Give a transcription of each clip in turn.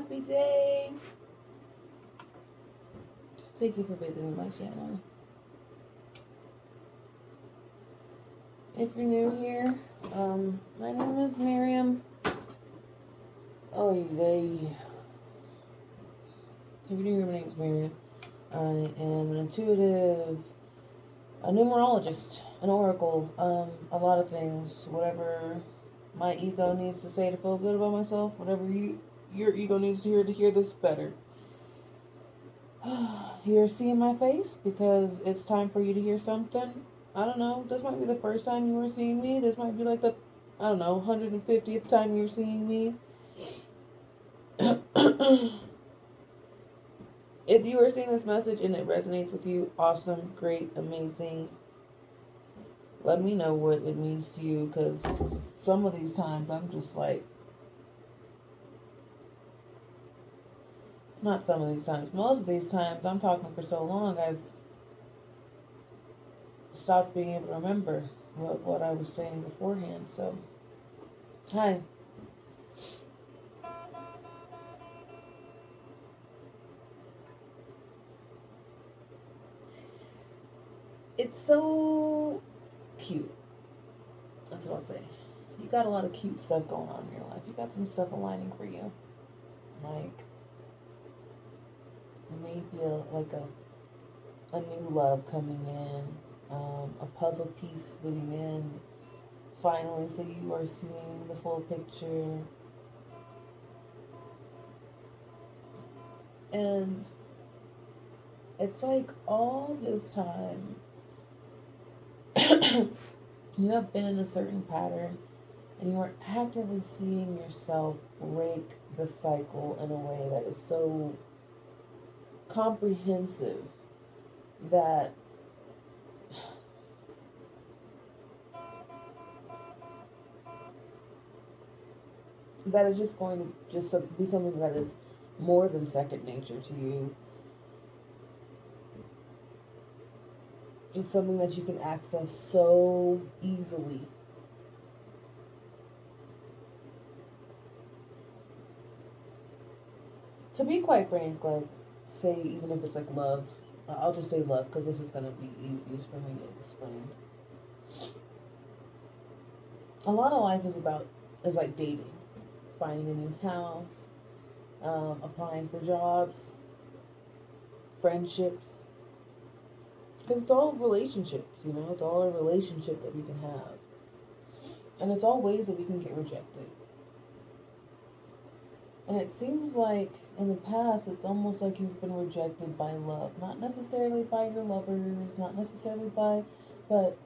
happy day. Thank you for visiting my channel. If you're new here, my name is Miriam. Oh, yay. If you're new here, my name is Miriam. I am an intuitive, a numerologist, an oracle, a lot of things. Whatever my ego needs to say to feel good about myself, whatever your ego needs to hear this better. You're seeing my face because it's time for you to hear something. I don't know. This might be the first time you were seeing me. This might be like the, 150th time you're seeing me. If you are seeing this message and it resonates with you, awesome, great, amazing. Let me know what it means to you, because some of these times I'm just like, not some of these times, most of these times I'm talking for so long I've stopped being able to remember what I was saying beforehand. So, hi. It's so cute. That's what I'll say. You got a lot of cute stuff going on in your life. You got some stuff aligning for you. Like, maybe a new love coming in, a puzzle piece fitting in, finally, so you are seeing the full picture. And it's like all this time, you have been in a certain pattern and you are actively seeing yourself break the cycle in a way that is so comprehensive that is just going to just be something that is more than second nature to you. It's something that you can access so easily. To be quite frank, like, say, even if it's like love, I'll just say love because this is going to be easiest for me to explain. A lot of life is like dating, finding a new house, applying for jobs, friendships. Because it's all relationships, it's all a relationship that we can have. And it's all ways that we can get rejected. And it seems like in the past, it's almost like you've been rejected by love. Not necessarily by your lovers, not necessarily but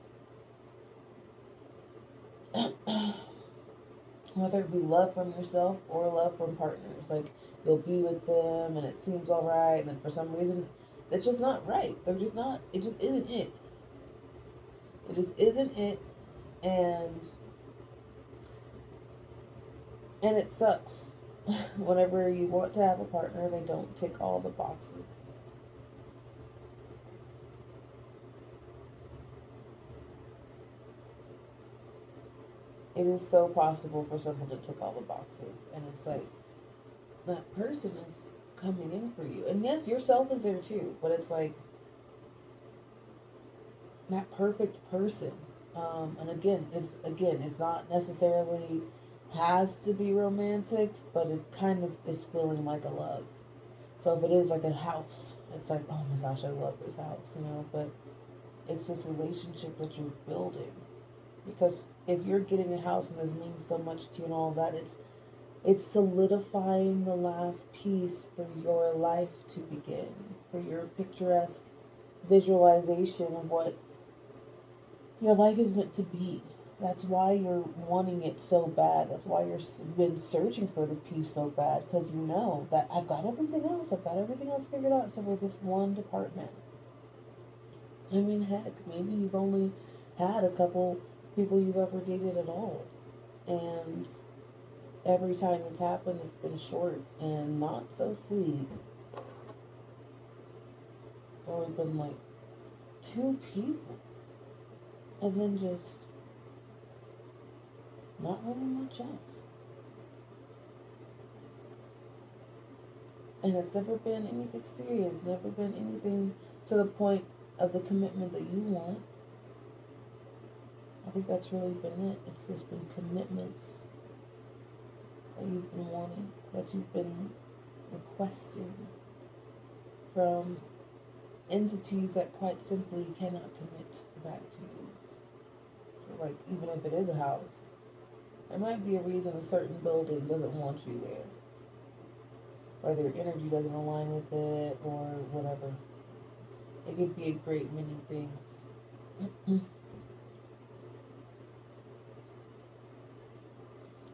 whether it be love from yourself or love from partners. Like, you'll be with them and it seems alright, and then for some reason, it's just not right. They're just not, it just isn't it. It just isn't it, and it sucks. Whenever you want to have a partner, they don't tick all the boxes. It is so possible for someone to tick all the boxes, and it's like, that person is coming in for you. And yes, yourself is there too, but it's like that perfect person. And it's not necessarily has to be romantic, but it kind of is feeling like a love. So if it is like a house, it's like, oh my gosh, I love this house, but it's this relationship that you're building. Because if you're getting a house and this means so much to you and all that, it's solidifying the last piece for your life to begin, for your picturesque visualization of what your life is meant to be. That's why you're wanting it so bad. That's why you've been searching for the piece so bad, because you know that I've got everything else. I've got everything else figured out except for this one department. I mean, heck, maybe you've only had a couple people you've ever dated at all. And every time it's happened, it's been short and not so sweet. It's only been like 2 people. And then just not really much else. And it's never been anything serious, never been anything to the point of the commitment that you want. I think that's really been it. It's just been commitments that you've been wanting, that you've been requesting from entities that quite simply cannot commit back to you. So, like, even if it is a house, there might be a reason a certain building doesn't want you there. Or their energy doesn't align with it, or whatever. It could be a great many things.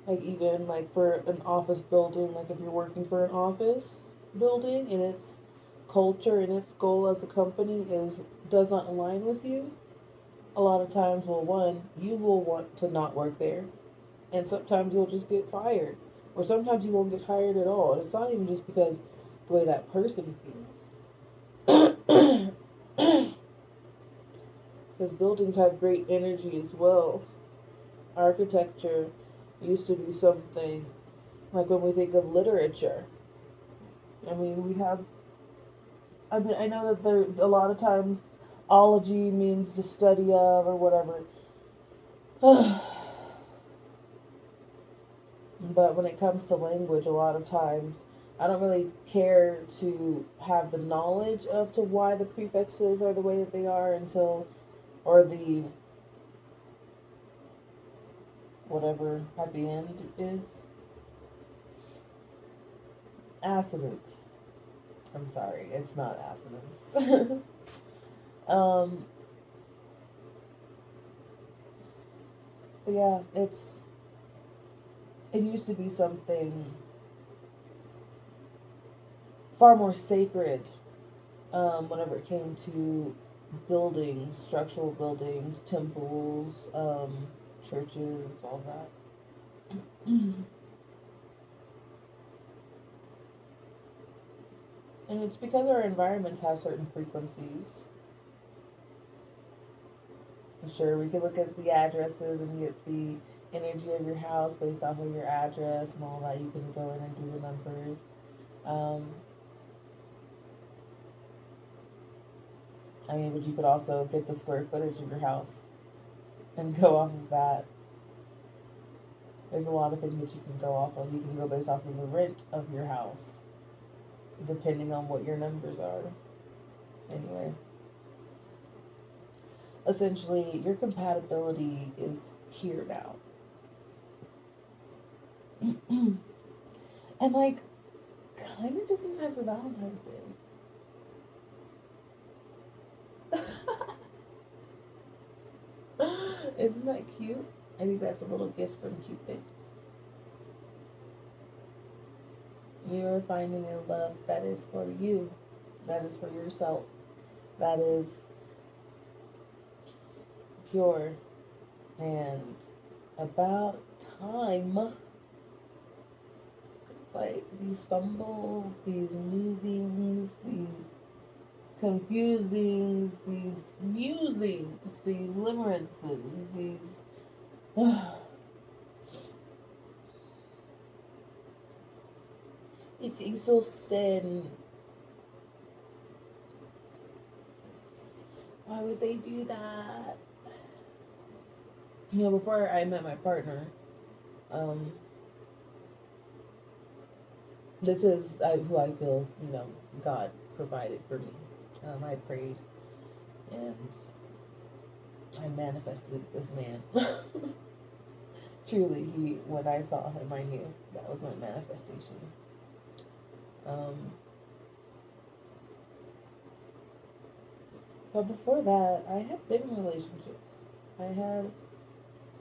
Like, even like for an office building, like if you're working for an office building and its culture and its goal as a company is does not align with you, a lot of times, well, one, you will want to not work there, and sometimes you'll just get fired, or sometimes you won't get hired at all. And it's not even just because the way that person feels. Because buildings have great energy as well. Architecture used to be something like when we think of literature. I mean, we have. I mean, I know that there a lot of times, ology means the study of or whatever. But when it comes to language, a lot of times, I don't really care to have the knowledge of to why the prefixes are the way that they are until, or the whatever at the end is assonance. I'm sorry, it's not assonance. um, but yeah, it used to be something far more sacred whenever it came to buildings, structural buildings, temples, churches, all that. And it's because our environments have certain frequencies. Sure, we could look at the addresses and get the energy of your house based off of your address and all that. You can go in and do the numbers. Um, I mean, but you could also get the square footage of your house and go off of that. There's a lot of things that you can go off of. You can go based off of the rent of your house, depending on what your numbers are. Anyway, essentially, your compatibility is here now. And, like, kind of just in time for Valentine's Day. Isn't that cute? I think that's a little gift from Cupid. You're finding a love that is for you, that is for yourself, that is pure, and about time. It's like these fumbles, these movings, these confusings, these musings, these limerances, these. It's exhausting. Why would they do that? You know, before I met my partner, um, this is who I feel, God provided for me. I prayed and I manifested this man. Truly, when I saw him, I knew that was my manifestation. Um, but before that, I had been in relationships. I had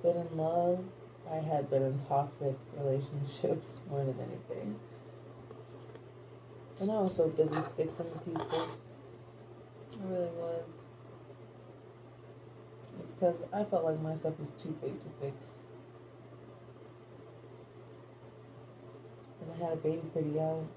been in love. I had been in toxic relationships more than anything. And I was so busy fixing people. I really was. It's because I felt like my stuff was too big to fix. And I had a baby pretty young.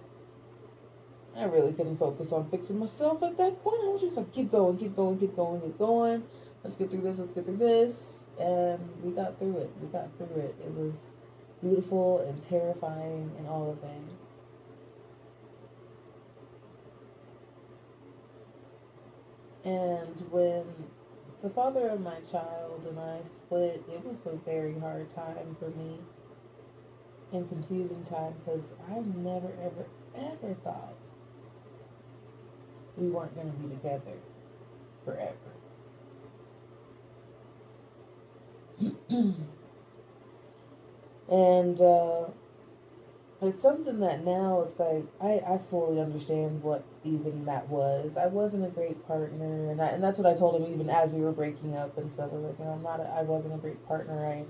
I really couldn't focus on fixing myself at that point. I was just like, keep going, keep going, keep going, keep going. Let's get through this, let's get through this. And we got through it. We got through it. It was beautiful and terrifying and all the things. And when the father of my child and I split, it was a very hard time for me and confusing time because I never, ever, ever thought we weren't going to be together forever. And it's something that now it's like I fully understand what even that was. I wasn't a great partner, and that's what I told him even as we were breaking up and stuff. I was like, I wasn't a great partner.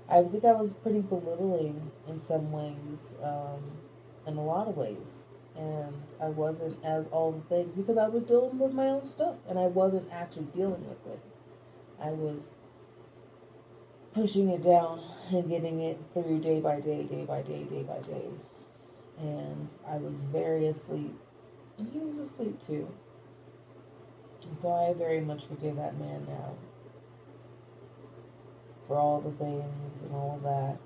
I think I was pretty belittling in some ways, in a lot of ways. And I wasn't as all the things because I was dealing with my own stuff and I wasn't actually dealing with it. I was pushing it down and getting it through day by day, day by day, day by day. And I was very asleep. And he was asleep too. And so I very much forgive that man now for all the things and all of that.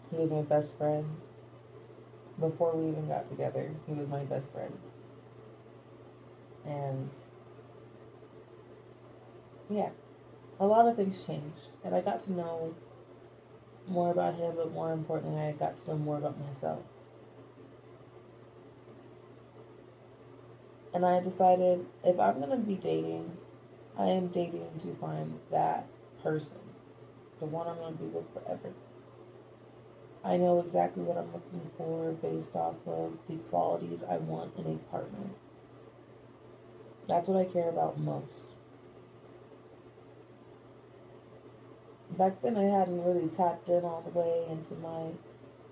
He was my best friend. Before we even got together, he was my best friend. And yeah, a lot of things changed. And I got to know more about him, but more importantly, I got to know more about myself. And I decided if I'm going to be dating, I am dating to find that person, the one I'm going to be with forever. I know exactly what I'm looking for based off of the qualities I want in a partner. That's what I care about most. Back then, I hadn't really tapped in all the way into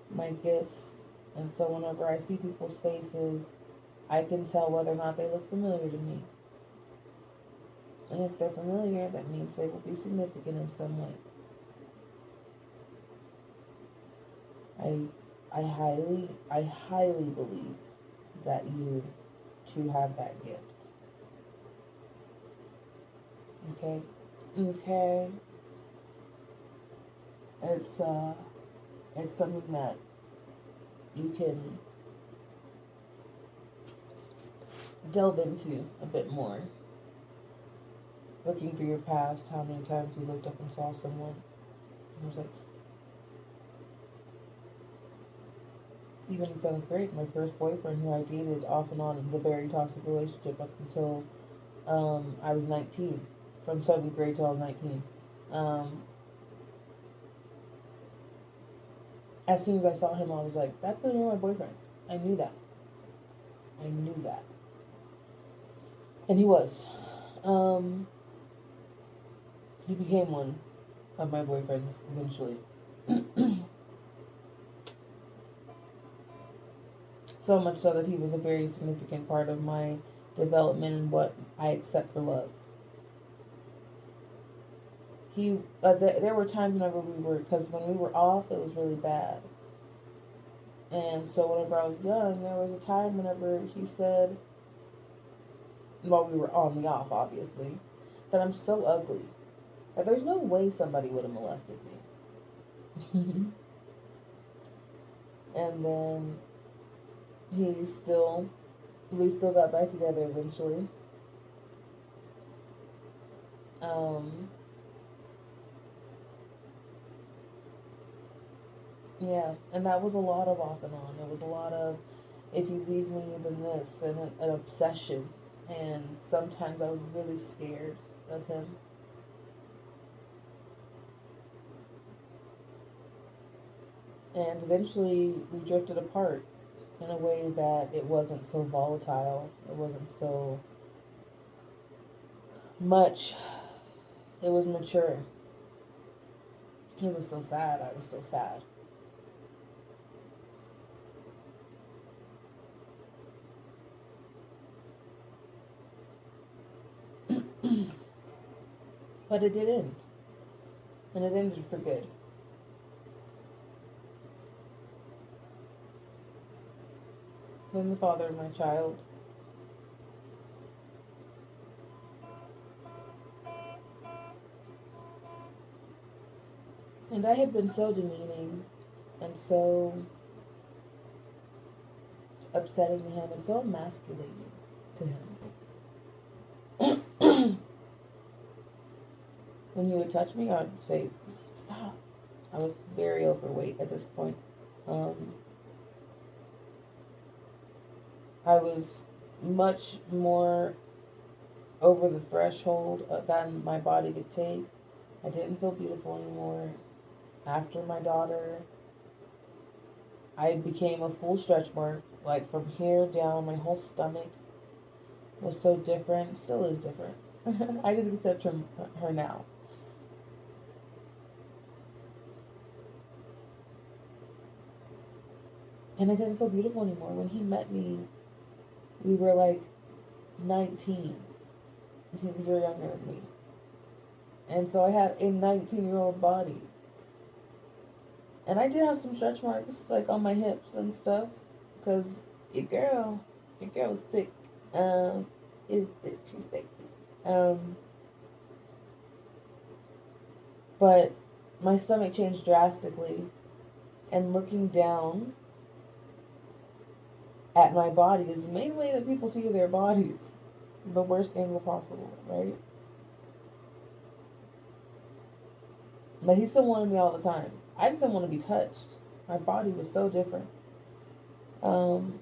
my gifts, and so whenever I see people's faces, I can tell whether or not they look familiar to me. And if they're familiar, that means they will be significant in some way. I highly believe that you too have that gift. Okay? Okay. It's it's something that you can delve into a bit more. Looking through your past, how many times you looked up and saw someone and was like, even in seventh grade, my first boyfriend who I dated off and on in the very toxic relationship up until I was 19. From seventh grade till I was 19. Um, as soon as I saw him, I was like, that's going to be my boyfriend. I knew that. I knew that. And he was. He became one of my boyfriends eventually. So much so that he was a very significant part of my development and what I accept for love. There were times whenever because when we were off, it was really bad. And so whenever I was young, there was a time whenever he said, while we were on the off, obviously, that I'm so ugly that there's no way somebody would have molested me. And then he still, we still got back together eventually. Um, yeah, and that was a lot of off and on. It was a lot of, if you leave me, then this, and an obsession. And sometimes I was really scared of him. And eventually we drifted apart in a way that it wasn't so volatile. It wasn't so much. It was mature. It was so sad. I was so sad. But it did end. And it ended for good. Then the father of my child. And I had been so demeaning and so upsetting to him and so emasculating to him. When he would touch me, I'd say, "Stop." I was very overweight at this point. Um, I was much more over the threshold than my body could take. I didn't feel beautiful anymore. After my daughter, I became a full stretch mark. Like from here down, my whole stomach was so different. Still is different. I just accept her now. And I didn't feel beautiful anymore. When he met me, we were like 19. He's a year younger than me. And so I had a 19-year-old body. And I did have some stretch marks like on my hips and stuff. Because your girl was thick. Is thick. She's thick. Um, but my stomach changed drastically. And looking down at my body is the main way that people see their bodies. The worst angle possible, right? But he still wanted me all the time. I just didn't want to be touched. My body was so different. Um,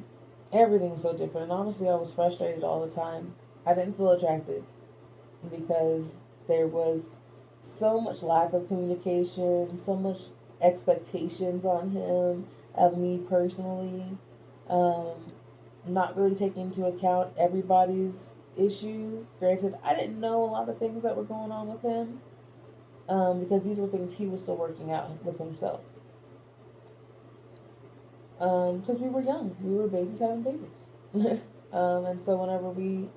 Everything was so different. And honestly, I was frustrated all the time. I didn't feel attracted because there was so much lack of communication, so much expectations on him of me personally. Um, Not really taking into account everybody's issues. Granted, I didn't know a lot of things that were going on with him because these were things he was still working out with himself. Because we were young, we were babies having babies, and so whenever we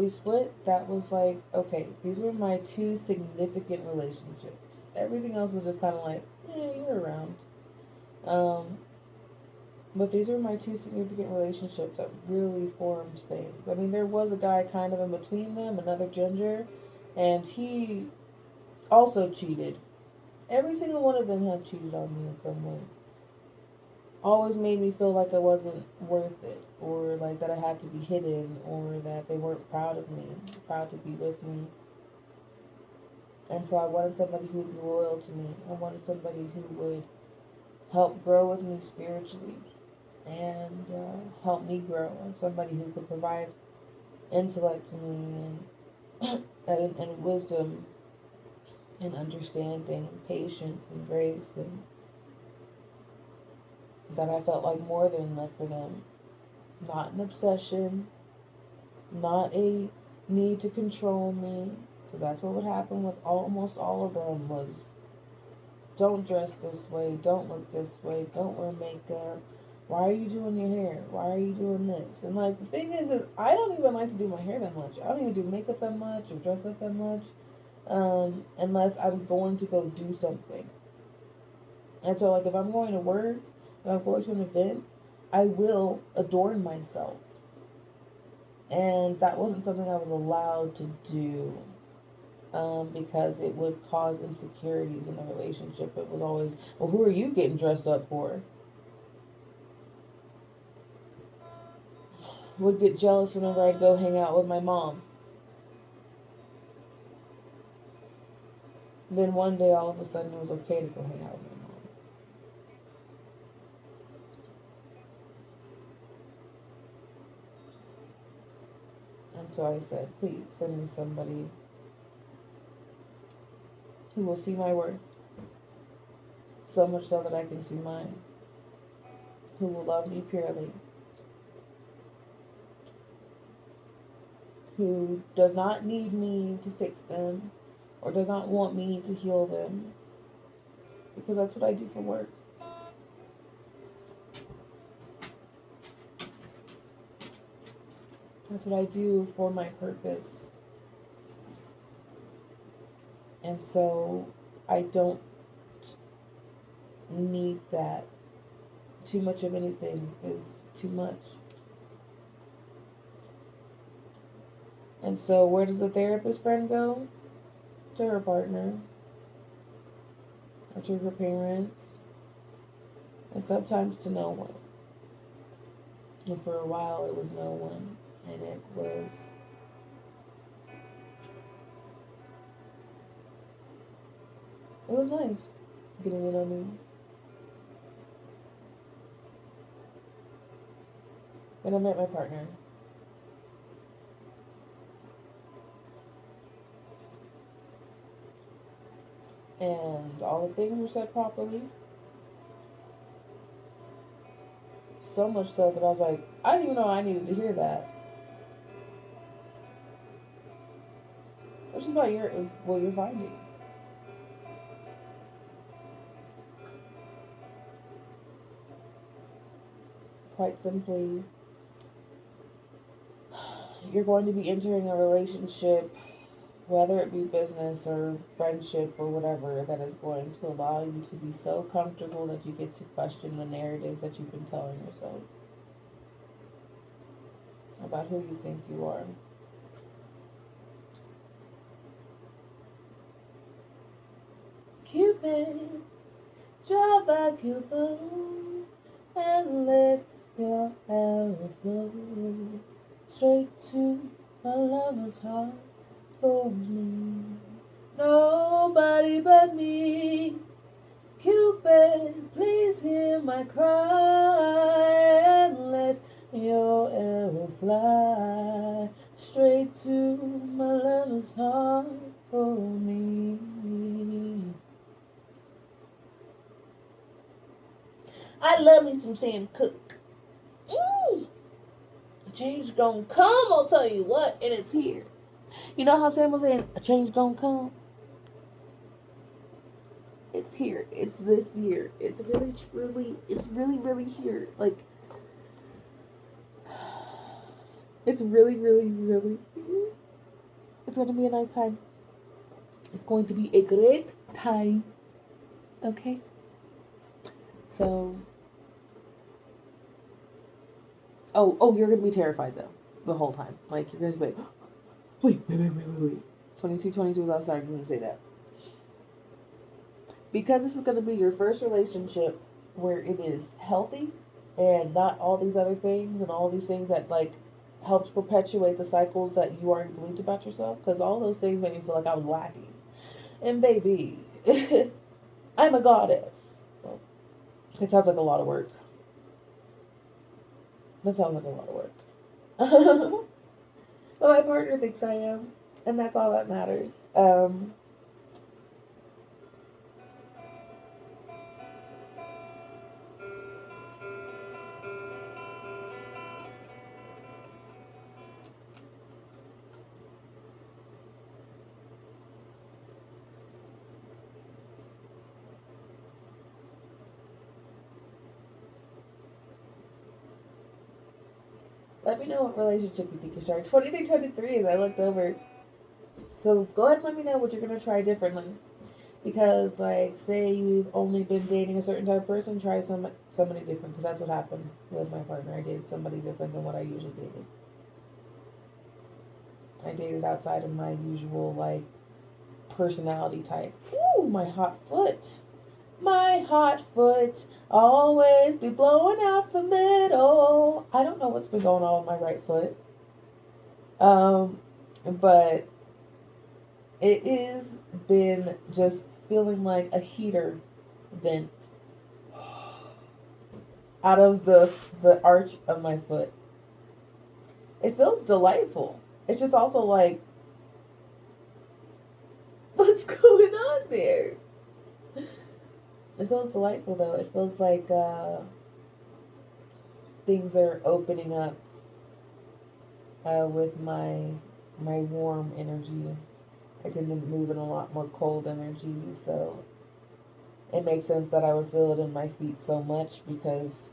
split, that was like okay. These were my two significant relationships. Everything else was just kind of like, you're around. Um, but these were my two significant relationships that really formed things. I mean, there was a guy kind of in between them, another ginger, and he also cheated. Every single one of them have cheated on me in some way. Always made me feel like I wasn't worth it, or like that I had to be hidden, or that they weren't proud of me, proud to be with me. And so I wanted somebody who would be loyal to me. I wanted somebody who would help grow with me spiritually and help me grow, and somebody who could provide intellect to me and wisdom and understanding and patience and grace, and that I felt like more than enough for them. Not an obsession, not a need to control me, because that's what would happen with almost all of them was don't dress this way, don't look this way, don't wear makeup. Why are you doing your hair? Why are you doing this? And like the thing is I don't even like to do my hair that much. I don't even do makeup that much or dress up that much, unless I'm going to go do something. And so like if I'm going to work, if I'm going to an event, I will adorn myself. And that wasn't something I was allowed to do because it would cause insecurities in the relationship. It was always, well, who are you getting dressed up for? Would get jealous whenever I'd go hang out with my mom. Then one day, all of a sudden, it was okay to go hang out with my mom. And so I said, please send me somebody who will see my worth, so much so that I can see mine, who will love me purely, who does not need me to fix them or does not want me to heal them, because that's what I do for work. That's what I do for my purpose. And so I don't need that. Too much of anything is too much. And so where does the therapist friend go? To her partner, or to her parents, and sometimes to no one. And for a while, it was no one. And it was nice getting to know me. Then I met my partner. And all the things were said properly. So much so that I was like, I didn't even know I needed to hear that. Which is about what you're finding. Quite simply, you're going to be entering a relationship, whether it be business or friendship or whatever, that is going to allow you to be so comfortable that you get to question the narratives that you've been telling yourself about who you think you are. Cupid, draw by Cupid, and let your arrow flow straight to my lover's heart for me. Nobody but me. Cupid, please hear my cry and let your arrow fly straight to my lover's heart for me. I love me some Sam Cooke. A change gonna come, I'll tell you what, and it's here. You know how Sam was saying, a change gonna come? It's here. It's this year. It's really, truly, it's really, really here. Like, it's really, really, really here. It's gonna be a nice time. It's going to be a great time. Okay? So, you're gonna be terrified though the whole time. Like you're gonna be like, wait. 22 is outside. I'm gonna say that because this is gonna be your first relationship where it is healthy and not all these other things and all these things that like helps perpetuate the cycles that you already believed about yourself. Because all those things made me feel like I was lacking. And baby, I'm a goddess. It sounds like a lot of work. That sounds like a lot of work. But my partner thinks I am, and that's all that matters. Let me know what relationship you think you're starting. 23 as I looked over. So go ahead and let me know what you're going to try differently. Because, like, say you've only been dating a certain type of person, try somebody different. Because that's what happened with my partner. I dated somebody different than what I usually dated. I dated outside of my usual, like, personality type. Ooh, my hot foot. My hot foot always be blowing out the middle. I don't know what's been going on with my right foot. But it has been just feeling like a heater vent out of the arch of my foot. It feels delightful. It's just also like, what's going on there? It feels delightful though. It feels like things are opening up with my warm energy. I tend to move in a lot more cold energy, so it makes sense that I would feel it in my feet so much because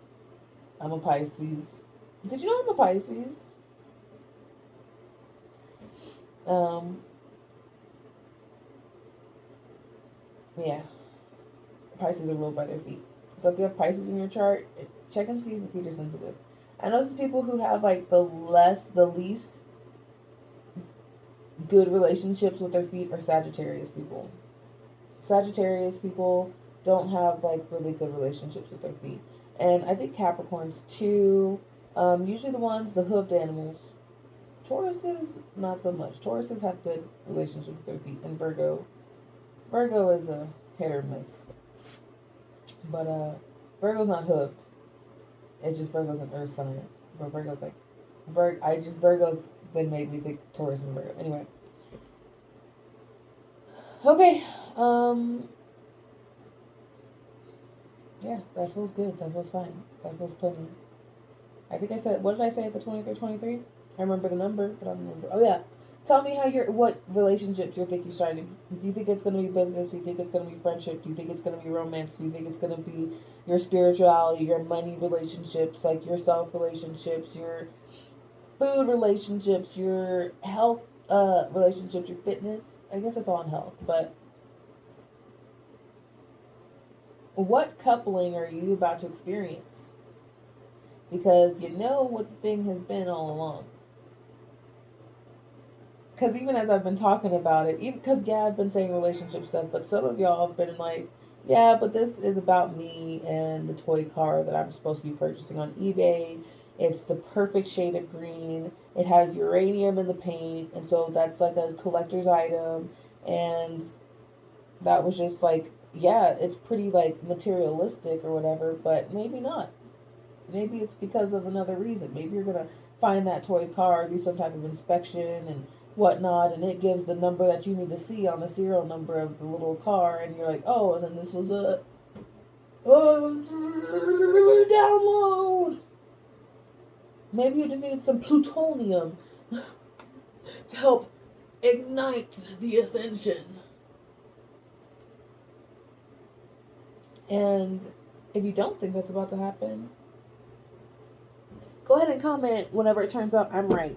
I'm a Pisces. Did you know I'm a Pisces? Yeah. Pisces are ruled by their feet. So if you have Pisces in your chart, check and see if your feet are sensitive. I know some people who have like the least good relationships with their feet are Sagittarius people. Sagittarius people don't have like really good relationships with their feet. And I think Capricorns too. Usually the hoofed animals. Tauruses, not so much. Tauruses have good relationships with their feet, and Virgo is a hit or miss. But Virgo's not hoofed. It's just Virgo's an earth sign. But Virgo's like Virgo's then made me think Taurus and Virgo. Anyway. Okay. Yeah, that feels good. That feels fine. That feels plenty. I think I said, what did I say at the 23? I remember the number, but I don't remember. Oh, yeah. Tell me what relationships you think you're starting. Do you think it's going to be business? Do you think it's going to be friendship? Do you think it's going to be romance? Do you think it's going to be your spirituality, your money relationships, like your self relationships, your food relationships, your health relationships, your fitness? I guess it's all in health, but what coupling are you about to experience? Because you know what the thing has been all along. Because even as I've been talking about it, even because I've been saying relationship stuff, but some of y'all have been like, yeah, but this is about me and the toy car that I'm supposed to be purchasing on eBay. It's the perfect shade of green. It has uranium in the paint, and so that's like a collector's item. And that was just like, yeah, it's pretty like materialistic or whatever, but maybe not. Maybe it's because of another reason. Maybe you're gonna find that toy car, do some type of inspection and whatnot, and it gives the number that you need to see on the serial number of the little car, and you're like, oh, and then this was a download. Maybe you just needed some plutonium to help ignite the ascension. And if you don't think that's about to happen, go ahead and comment whenever it turns out I'm right.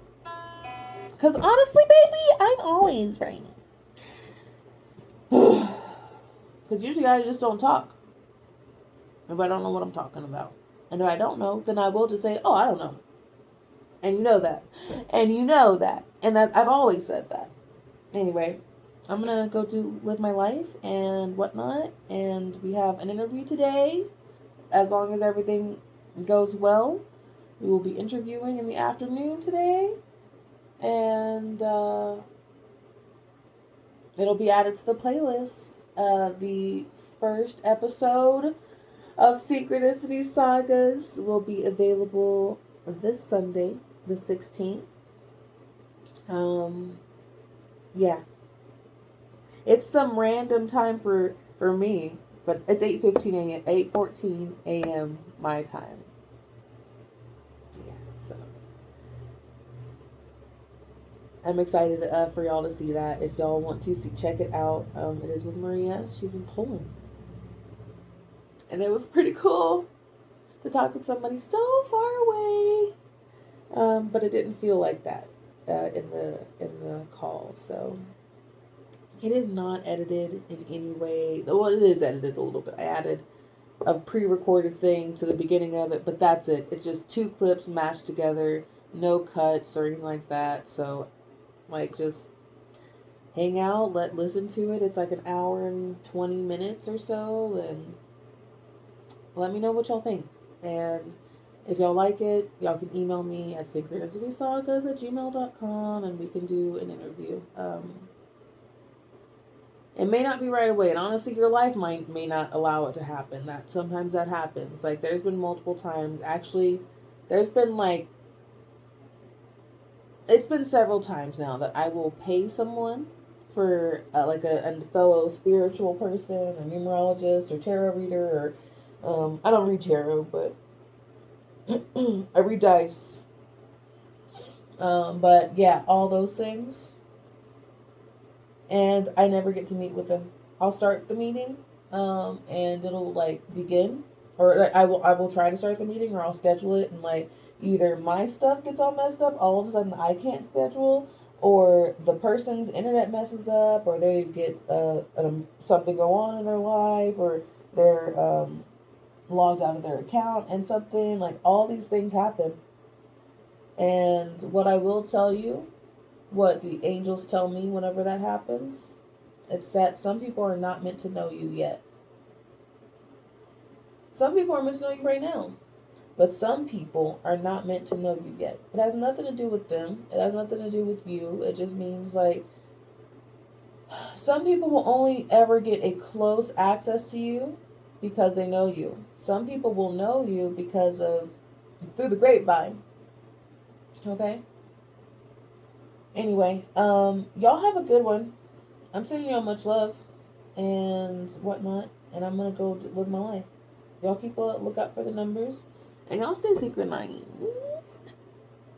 Because honestly, baby, I'm always right. Because usually I just don't talk if I don't know what I'm talking about. And if I don't know, then I will just say, oh, I don't know. And you know that. And you know that. And that I've always said that. Anyway, I'm going to go live my life and whatnot. And we have an interview today. As long as everything goes well, we will be interviewing in the afternoon today. And it'll be added to the playlist. The first episode of Synchronicity Sagas will be available this Sunday, the 16th. Yeah. It's some random time for me, but it's 8:15 a.m. 8:14 a.m. my time. Yeah, so I'm excited for y'all to see that. If y'all want to check it out, it is with Maria. She's in Poland. And it was pretty cool to talk with somebody so far away. But it didn't feel like that in the call. So it is not edited in any way. Well, it is edited a little bit. I added a pre-recorded thing to the beginning of it, but that's it. It's just 2 clips mashed together, no cuts or anything like that. So, like, just hang out, listen to it. It's like an hour and 20 minutes or so, and let me know what y'all think. And if y'all like it, y'all can email me at synchronicitysagas@gmail.com and we can do an interview. It may not be right away, and honestly, your life may not allow it to happen. That sometimes that happens. Like, there's been multiple times. Actually, there's been it's been several times now that I will pay someone for like a fellow spiritual person or numerologist or tarot reader or I don't read tarot, but I read dice. But yeah, all those things. And I never get to meet with them. I'll start the meeting, and it'll like begin, or like, I will try to start the meeting, or I'll schedule it, and like either my stuff gets all messed up, all of a sudden I can't schedule, or the person's internet messes up, or they get something go on in their life, or they're logged out of their account and something like all these things happen. And what I will tell you, what the angels tell me whenever that happens, it's that some people are not meant to know you yet. Some people are meant to know you right now. But some people are not meant to know you yet. It has nothing to do with them. It has nothing to do with you. It just means like some people will only ever get a close access to you because they know you. Some people will know you because of through the grapevine. Okay? Anyway, y'all have a good one. I'm sending y'all much love and whatnot, and I'm gonna go live my life. Y'all keep a lookout for the numbers, and y'all stay synchronized.